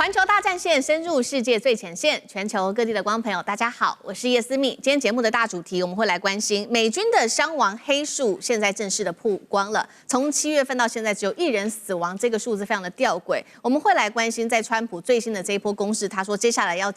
环球大战线深入世界最前线，全球各地的观众朋友，大家好，我是叶思密。今天节目的大主题，我们会来关心美军的伤亡黑数，现在正式的曝光了。从7月份到现在，只有1人死亡，这个数字非常的吊诡。我们会来关心，在川普最新的这一波攻势，他说接下来要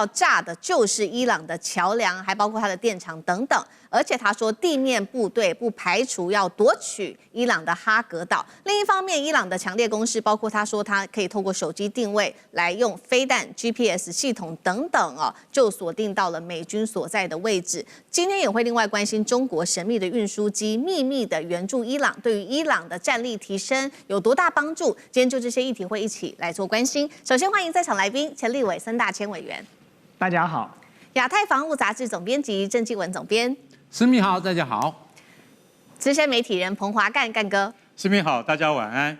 炸的就是伊朗的桥梁，还包括它的电厂等等。而且他说，地面部队不排除要夺取伊朗的哈格岛。另一方面，伊朗的强烈攻势，包括他说他可以透过手机定位来用飞弹、GPS 系统等等就锁定到了美军所在的位置。今天也会另外关心中国神秘的运输机秘密的援助伊朗，对于伊朗的战力提升有多大帮助？今天就这些议题会一起来做关心。首先欢迎在场来宾，前立委孙大千委员。大家好，亚太防务杂志总编辑郑继文总编，思密好，大家好。资深媒体人彭华干哥，思密好，大家晚安。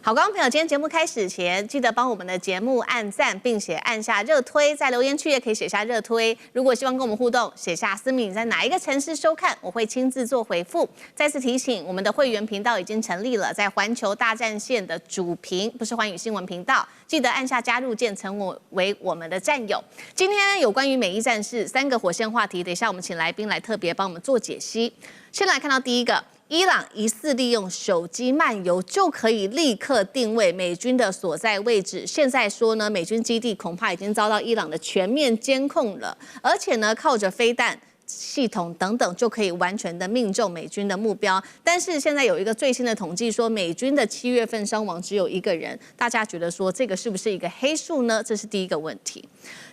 好，观众朋友，今天节目开始前，记得帮我们的节目按赞，并且按下热推，在留言区也可以写下热推。如果希望跟我们互动，写下思密你在哪一个城市收看，我会亲自做回复。再次提醒，我们的会员频道已经成立了，在环球大战线的主频，不是寰宇新闻频道，记得按下加入键，成为我们的战友。今天有关于美伊战事3个火线话题，等一下我们请来宾来特别帮我们做解析。先来看到第一个。伊朗疑似利用手机漫游就可以立刻定位美军的所在位置。现在说呢，美军基地恐怕已经遭到伊朗的全面监控了，而且呢，靠着飞弹系统等等就可以完全的命中美军的目标。但是现在有一个最新的统计说，美军的7月份伤亡只有1个人。大家觉得说这个是不是一个黑数呢？这是第一个问题。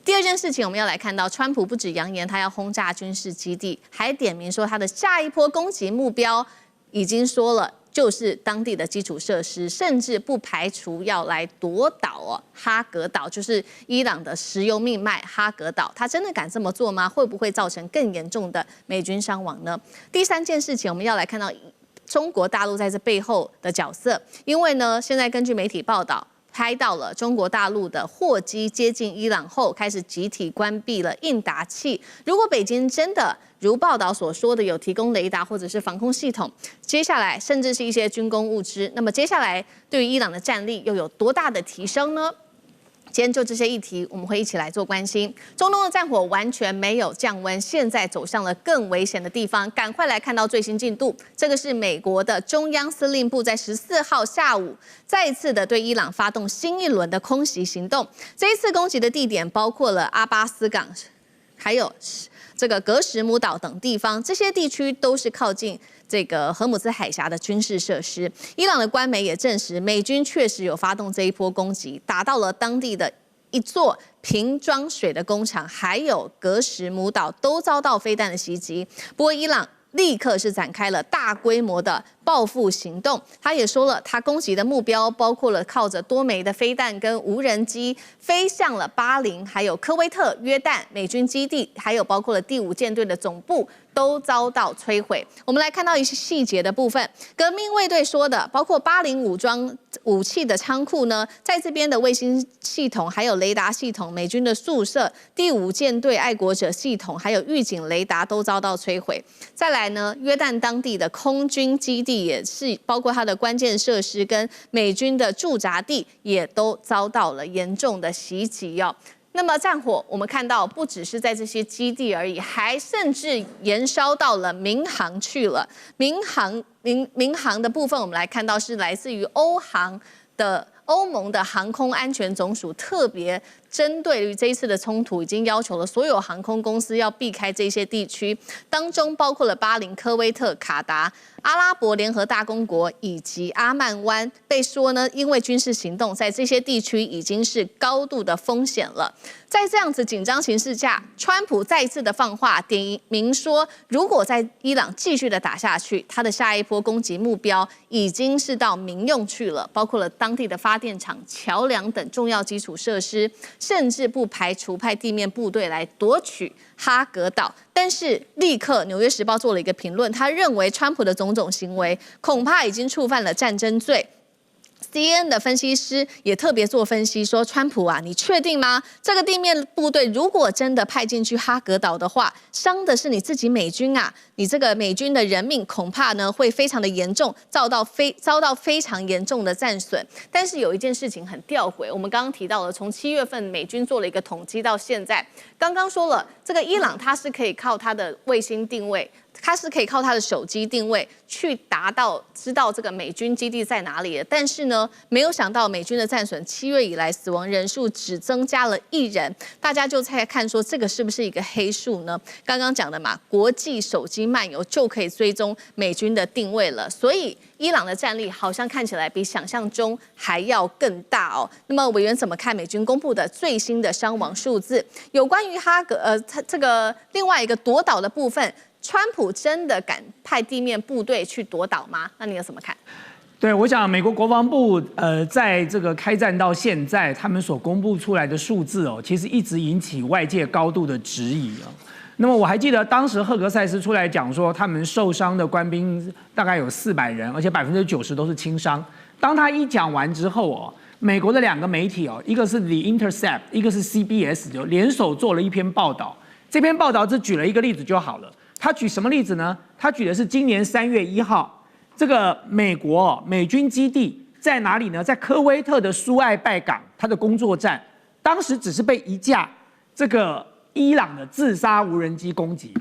第二件事情，我们要来看到，川普不止扬言他要轰炸军事基地，还点名说他的下一波攻击目标。已经说了，就是当地的基础设施，甚至不排除要来夺岛哈格岛，就是伊朗的石油命脉哈格岛。他真的敢这么做吗？会不会造成更严重的美军伤亡呢？第三件事情，我们要来看到中国大陆在这背后的角色，因为呢，现在根据媒体报道。拍到了中国大陆的货机接近伊朗后，开始集体关闭了应答器。如果北京真的如报道所说的有提供雷达或者是防空系统，接下来甚至是一些军工物资，那么接下来对于伊朗的战力又有多大的提升呢？今天就这些议题，我们会一起来做关心。中东的战火完全没有降温，现在走向了更危险的地方。赶快来看到最新进度。这个是美国的中央司令部在14号下午再一次的对伊朗发动新一轮的空袭行动。这一次攻击的地点包括了阿巴斯港，还有这个格什姆岛等地方，这些地区都是靠近这个荷姆兹海峡的军事设施。伊朗的官媒也证实，美军确实有发动这一波攻击，打到了当地的一座瓶装水的工厂，还有格什姆岛都遭到飞弹的袭击。不过伊朗立刻是展开了大规模的报复行动。他也说了，他攻击的目标包括了靠着多枚的飞弹跟无人机飞向了巴林、还有科威特、约旦美军基地，还有包括了第5舰队的总部都遭到摧毁。我们来看到一些细节的部分。革命卫队说的，包括巴林武装武器的仓库呢，在这边的卫星系统、还有雷达系统、美军的宿舍、第5舰队爱国者系统，还有预警雷达都遭到摧毁。再来呢，约旦当地的空军基地也是，包括它的关键设施跟美军的驻扎地也都遭到了严重的袭击那么战火我们看到不只是在这些基地而已，还甚至延烧到了民航去了。民航的部分，我们来看到是来自于欧盟的航空安全总署特别针对于这一次的冲突，已经要求了所有航空公司要避开这些地区，当中包括了巴林、科威特、卡达、阿拉伯联合大公国以及阿曼湾。被说呢，因为军事行动在这些地区已经是高度的风险了。在这样子紧张形势下，川普再一次的放话，点名说，如果在伊朗继续的打下去，他的下一波攻击目标已经是到民用去了，包括了当地的发电厂、桥梁等重要基础设施，甚至不排除派地面部队来夺取哈格岛。但是立刻《纽约时报》做了一个评论，他认为川普的种种行为恐怕已经触犯了战争罪。CNN 的分析师也特别做分析说，川普啊，你确定吗？这个地面部队如果真的派进去哈格岛的话，伤的是你自己美军啊，你这个美军的人命恐怕呢会非常的严重，遭到非常严重的战损。但是有一件事情很吊诡，我们刚刚提到了，从7月份美军做了一个统计到现在，刚刚说了，这个伊朗它是可以靠它的卫星定位。它是可以靠它的手机定位去达到知道这个美军基地在哪里的，但是呢，没有想到美军的战损7月以来死亡人数只增加了1人，大家就在看说这个是不是一个黑数呢？刚刚讲的嘛，国际手机漫游就可以追踪美军的定位了，所以伊朗的战力好像看起来比想象中还要更大哦。那么委员怎么看美军公布的最新的伤亡数字？有关于这个另外一个夺岛的部分。川普真的敢派地面部队去夺岛吗？那你有什么看？对，我想美国国防部在这个开战到现在，他们所公布出来的数字哦，其实一直引起外界高度的质疑哦。那么我还记得当时赫格塞斯出来讲说，他们受伤的官兵大概有400人，而且90%都是轻伤。当他一讲完之后哦，美国的2个媒体哦，一个是 The Intercept， 一个是 CBS， 就联手做了一篇报道。这篇报道只举了一个例子就好了。他举什么例子呢？他举的是今年3月1号，这个美军基地在哪里呢？在科威特的苏艾拜港，它的工作站，当时只是被一架这个伊朗的自杀无人机攻击。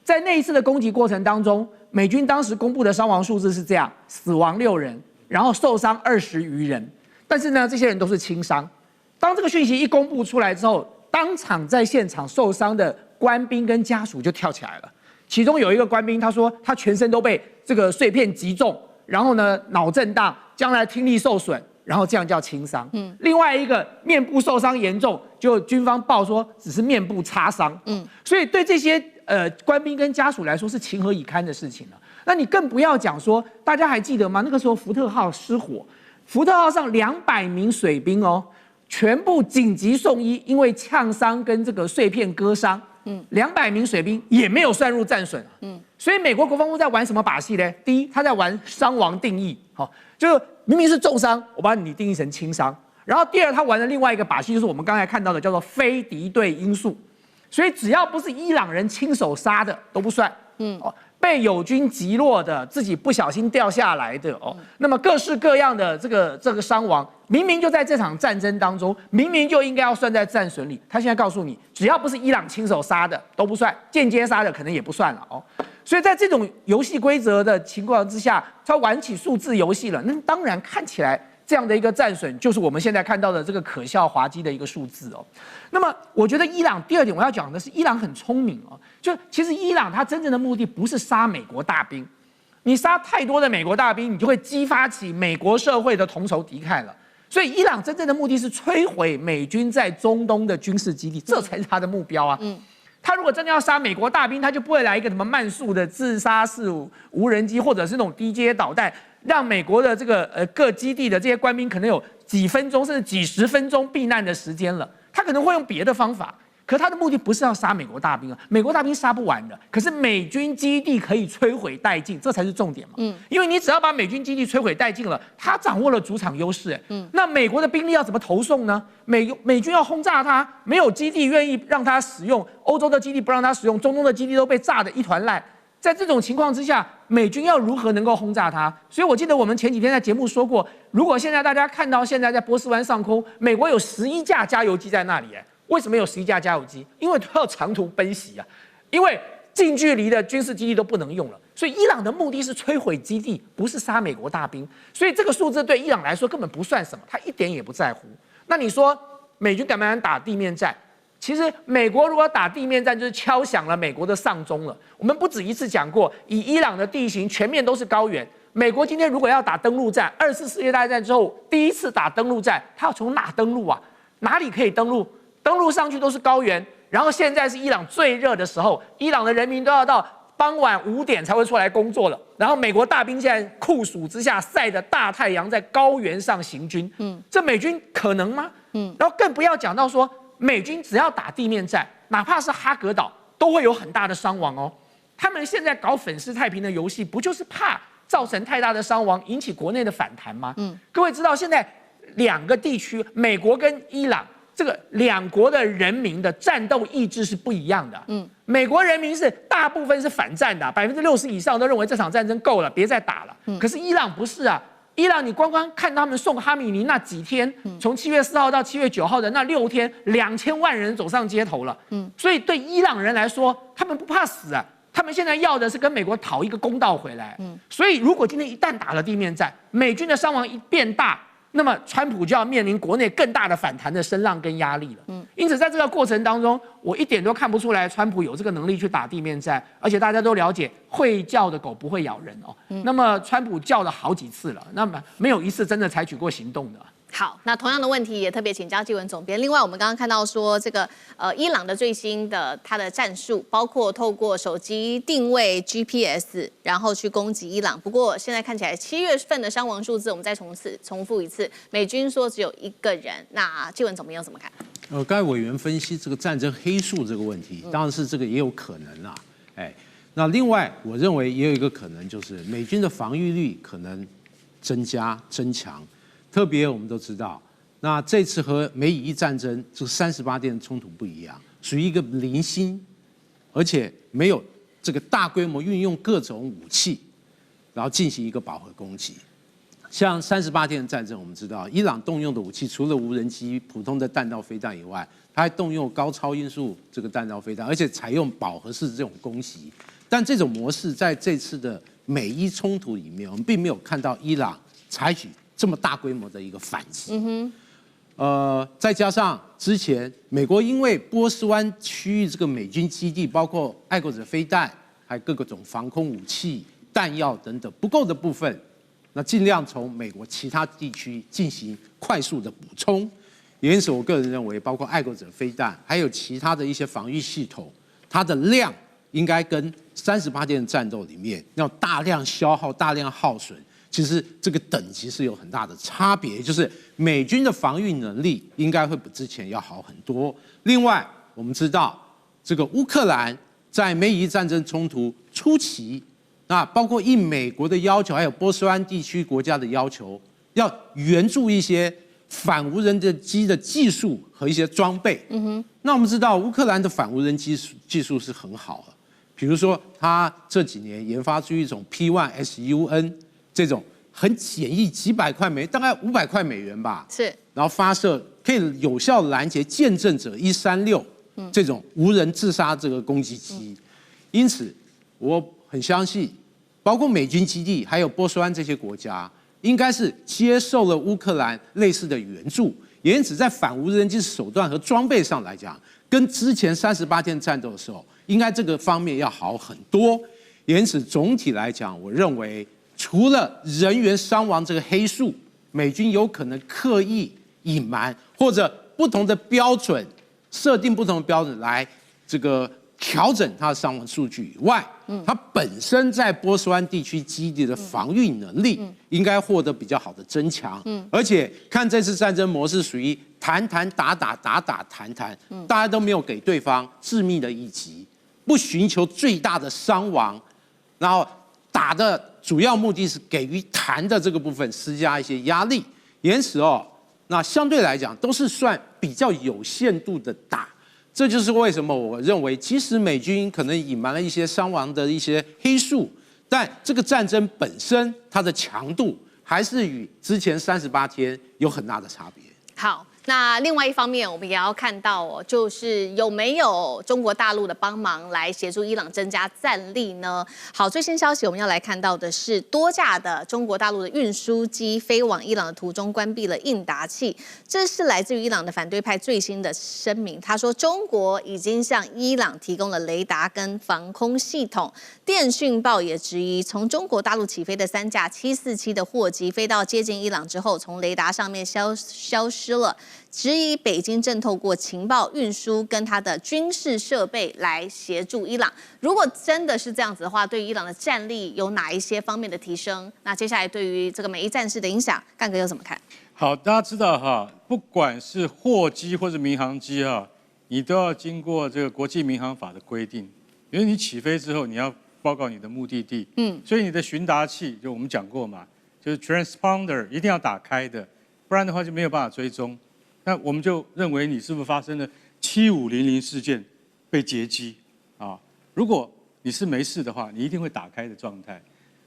在那一次的攻击过程当中，美军当时公布的伤亡数字是这样：死亡6人，然后受伤20余人。但是呢，这些人都是轻伤。当这个讯息一公布出来之后，当场在现场受伤的官兵跟家属就跳起来了。其中有一个官兵，他说他全身都被这个碎片击中，然后呢脑震荡，将来听力受损，然后这样叫轻伤。另外一个面部受伤严重，就军方报说只是面部擦伤。所以对这些官兵跟家属来说是情何以堪的事情了。那你更不要讲说，大家还记得吗？那个时候福特号失火，福特号上200名水兵哦，全部紧急送医，因为呛伤跟这个碎片割伤。200名水兵也没有算入战损。所以美国国防部在玩什么把戏呢？第一，他在玩伤亡定义，就是明明是重伤，我把你定义成轻伤。然后第二，他玩的另外一个把戏，就是我们刚才看到的，叫做非敌对因素。所以只要不是伊朗人亲手杀的都不算。被友军击落的，自己不小心掉下来的哦，那么各式各样的这个伤亡，明明就在这场战争当中，明明就应该要算在战损里。他现在告诉你，只要不是伊朗亲手杀的都不算，间接杀的可能也不算了哦。所以在这种游戏规则的情况之下，他玩起数字游戏了，那当然看起来这样的一个战损，就是我们现在看到的这个可笑滑稽的一个数字哦。那么我觉得伊朗第二点我要讲的是，伊朗很聪明哦。就其实伊朗它真正的目的不是杀美国大兵，你杀太多的美国大兵，你就会激发起美国社会的同仇敌忾了。所以伊朗真正的目的是摧毁美军在中东的军事基地，这才是他的目标啊。他如果真的要杀美国大兵，他就不会来一个什么慢速的自杀式无人机，或者是那种低阶导弹，让美国的这个各基地的这些官兵可能有几分钟甚至几十分钟避难的时间了。他可能会用别的方法。可他的目的不是要杀美国大兵啊，美国大兵杀不完的。可是美军基地可以摧毁殆尽，这才是重点嘛。因为你只要把美军基地摧毁殆尽了，他掌握了主场优势。那美国的兵力要怎么投送呢？美军要轰炸他，没有基地愿意让他使用，欧洲的基地不让他使用，中东的基地都被炸得一团烂。在这种情况之下，美军要如何能够轰炸它？所以我记得我们前几天在节目说过，如果现在大家看到现在在波斯湾上空，美国有11架加油机在那里，为什么有11架加油机？因为都要长途奔袭啊，因为近距离的军事基地都不能用了。所以伊朗的目的是摧毁基地，不是杀美国大兵。所以这个数字对伊朗来说根本不算什么，他一点也不在乎。那你说美军敢不敢打地面战？其实美国如果打地面战，就是敲响了美国的丧钟了。我们不止一次讲过，以伊朗的地形全面都是高原，美国今天如果要打登陆战，2次世界大战之后第一次打登陆战，他要从哪登陆啊？哪里可以登陆？登陆上去都是高原，然后现在是伊朗最热的时候，伊朗的人民都要到傍晚5点才会出来工作了。然后美国大兵现在酷暑之下晒着大太阳在高原上行军，这美军可能吗？然后更不要讲到说美军只要打地面战，哪怕是哈格岛都会有很大的伤亡哦。他们现在搞粉饰太平的游戏，不就是怕造成太大的伤亡，引起国内的反弹吗？各位知道现在两个地区，美国跟伊朗这个两国的人民的战斗意志是不一样的。美国人民是大部分是反战的，60%以上都认为这场战争够了，别再打了。可是伊朗不是啊。伊朗，你光看他们送哈米尼那几天，从7月4号到7月9号的那6天，2000万人走上街头了。所以对伊朗人来说，他们不怕死啊，他们现在要的是跟美国讨一个公道回来。所以如果今天一旦打了地面战，美军的伤亡一变大，那么川普就要面临国内更大的反弹的声浪跟压力了。因此在这个过程当中，我一点都看不出来川普有这个能力去打地面战，而且大家都了解，会叫的狗不会咬人哦。那么川普叫了好几次了，那么没有一次真的采取过行动的。好，那同样的问题也特别请教纪文总编。另外，我们刚刚看到说，这个伊朗的最新的它的战术，包括透过手机定位 GPS， 然后去攻击伊朗。不过现在看起来7月份的伤亡数字，我们再重复一次，美军说只有1个人。那纪文总编又怎么看？刚才委员分析这个战争黑数这个问题，当然是这个也有可能啦。那另外我认为也有一个可能，就是美军的防御力可能增强。特别我们都知道，那这次和美以伊战争这个38天的冲突不一样，属于一个零星，而且没有这个大规模运用各种武器，然后进行一个饱和攻击。像38天的战争，我们知道伊朗动用的武器除了无人机、普通的弹道飞弹以外，它还动用高超音速这个弹道飞弹，而且采用饱和式这种攻击。但这种模式在这次的美伊冲突里面，我们并没有看到伊朗采取这么大规模的一个反击。再加上之前美国因为波斯湾区域这个美军基地，包括爱国者飞弹，还有各种防空武器、弹药等等不够的部分，那尽量从美国其他地区进行快速的补充。因此，我个人认为，包括爱国者飞弹，还有其他的一些防御系统，它的量应该跟38天的战斗里面要大量消耗、大量耗损。其实这个等级是有很大的差别，就是美军的防御能力应该会比之前要好很多。另外，我们知道这个乌克兰在美以战争冲突初期，那包括应美国的要求，还有波斯湾地区国家的要求，要援助一些反无人机的技术和一些装备。那我们知道乌克兰的反无人机技术是很好的，比如说他这几年研发出一种 P1SUN。这种很简易，几百块大概500块美元吧，是，然后发射可以有效拦截见证者136这种无人自杀这个攻击机。因此，我很相信，包括美军基地还有波斯湾这些国家，应该是接受了乌克兰类似的援助，也因此在反无人机手段和装备上来讲，跟之前38天战斗的时候，应该这个方面要好很多。也因此，总体来讲，我认为。除了人员伤亡这个黑数，美军有可能刻意隐瞒，或者不同的标准设定不同的标准来这个调整它的伤亡数据以外，它本身在波斯湾地区基地的防御能力应该获得比较好的增强。而且看这次战争模式属于谈谈打打打打谈谈，大家都没有给对方致命的一击，不寻求最大的伤亡，然后打的。主要目的是给予谈的这个部分施加一些压力，因此那相对来讲都是算比较有限度的打，这就是为什么我认为，即使美军可能隐瞒了一些伤亡的一些黑数，但这个战争本身它的强度还是与之前38天有很大的差别。好。那另外一方面，我们也要看到就是有没有中国大陆的帮忙来协助伊朗增加战力呢？好，最新消息我们要来看到的是多架的中国大陆的运输机飞往伊朗的途中关闭了应答器，这是来自于伊朗的反对派最新的声明。他说，中国已经向伊朗提供了雷达跟防空系统。电讯报也质疑，从中国大陆起飞的3架747的货机飞到接近伊朗之后，从雷达上面消失了。质疑北京正透过情报运输跟它的军事设备来协助伊朗。如果真的是这样子的话，对于伊朗的战力有哪一些方面的提升？那接下来对于这个美伊战事的影响，干哥又怎么看？好，大家知道哈，不管是货机或者民航机哈，你都要经过这个国际民航法的规定，因为你起飞之后你要报告你的目的地。所以你的询答器就我们讲过嘛，就是 transponder 一定要打开的，不然的话就没有办法追踪。那我们就认为你是不是发生了7500事件被劫机啊？如果你是没事的话，你一定会打开的状态。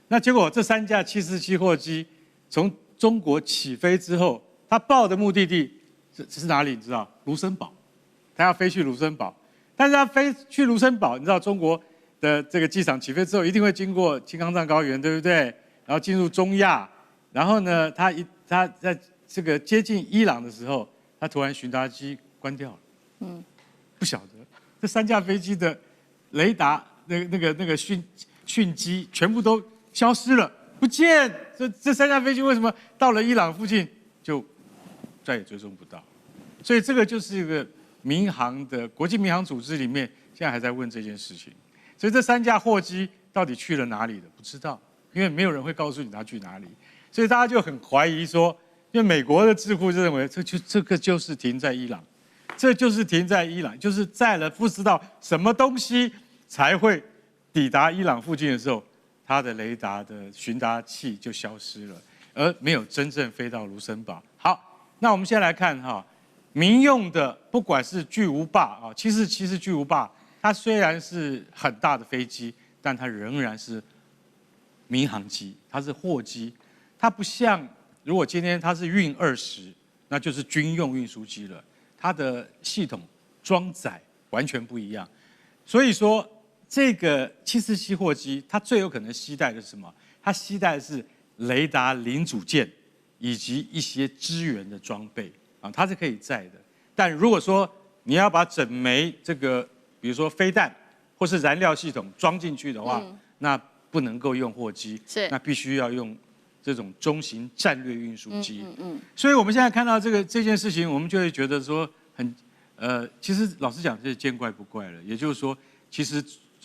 那结果这3架747货机从中国起飞之后，它报的目的地是哪里？你知道？卢森堡，它要飞去卢森堡。但是它飞去卢森堡，你知道中国的这个机场起飞之后，一定会经过青康藏高原，对不对？然后进入中亚，然后呢，它在这个接近伊朗的时候，它突然询答机关掉了。不晓得这3架飞机的雷达那个讯机全部都消失了，不见。这3架飞机为什么到了伊朗附近就再也追踪不到？所以这个就是一个民航的国际民航组织里面现在还在问这件事情。所以这3架货机到底去了哪里的不知道，因为没有人会告诉你它去哪里。所以大家就很怀疑说，因为美国的智库就认为这个就是停在伊朗，这就是停在伊朗，就是载了不知道什么东西才会抵达伊朗附近的时候，它的雷达的询答器就消失了，而没有真正飞到卢森堡。好，那我们先来看哈，民用的不管是巨无霸啊，747巨无霸，它虽然是很大的飞机，但它仍然是民航机，它是货机，它不像如果今天它是运20，那就是军用运输机了，它的系统装载完全不一样。所以说，这个747货机，它最有可能携带的是什么？它携带的是雷达零组件以及一些支援的装备啊，它是可以载的。但如果说你要把整枚这个，比如说飞弹或是燃料系统装进去的话，那不能够用货机，那必须要用这种中型战略运输机。所以我们现在看到这件事情，我们就会觉得说其实老实讲，是见怪不怪了。也就是说，其实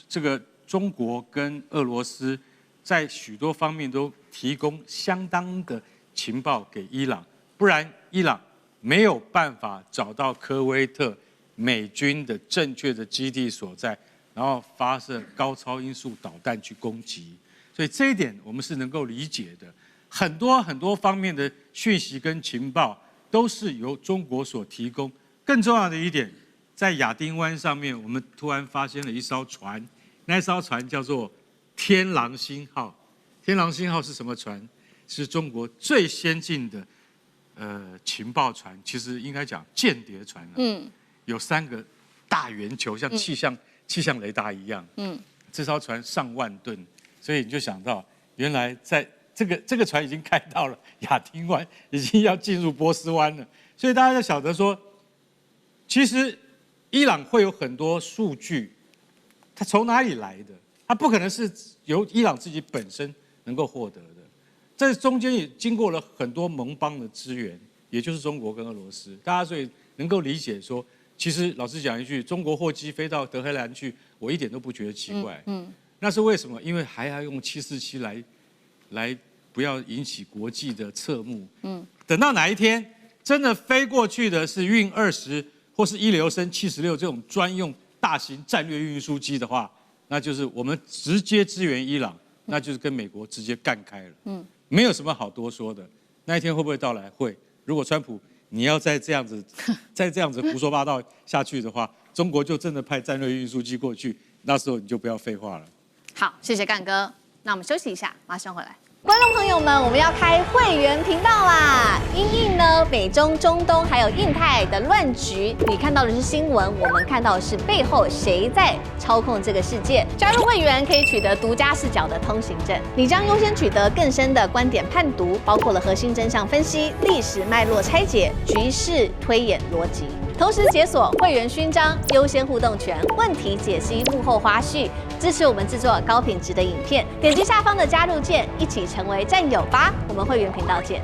这个中国跟俄罗斯在许多方面都提供相当的情报给伊朗，不然伊朗没有办法找到科威特美军的正确的基地所在，然后发射高超音速导弹去攻击。所以这一点我们是能够理解的。很多方面的讯息跟情报都是由中国所提供。更重要的一点，在亚丁湾上面，我们突然发现了一艘船，那艘船叫做天狼星号。天狼星号是什么船？是中国最先进的情报船，其实应该讲间谍船了。有3个大圆球，像气象雷达一样。这艘船上万吨，所以你就想到，原来在这个船已经开到了亚丁湾，已经要进入波斯湾了。所以大家就晓得说，其实伊朗会有很多数据，它从哪里来的？它不可能是由伊朗自己本身能够获得的。这中间也经过了很多盟邦的支援，也就是中国跟俄罗斯。大家所以能够理解说，其实老实讲一句，中国货机飞到德黑兰去，我一点都不觉得奇怪。那是为什么？因为还要用747来不要引起国际的侧目。等到哪一天真的飞过去的是运20或是1流升76这种专用大型战略运输机的话，那就是我们直接支援伊朗，那就是跟美国直接干开了。没有什么好多说的。那一天会不会到来？会。如果川普你要再这样子胡说八道下去的话，中国就真的派战略运输机过去，那时候你就不要废话了。好，谢谢干哥。那我们休息一下，马上回来。观众朋友们，我们要开会员频道啦！因应呢美中、中东还有印太的乱局，你看到的是新闻，我们看到的是背后谁在操控这个世界。加入会员可以取得独家视角的通行证，你将优先取得更深的观点判读，包括了核心真相分析、历史脉络拆解、局势推演逻辑。同时解锁会员勋章、优先互动权、问题解析、幕后花絮，支持我们制作高品质的影片。点击下方的加入键，一起成为战友吧！我们会员频道见。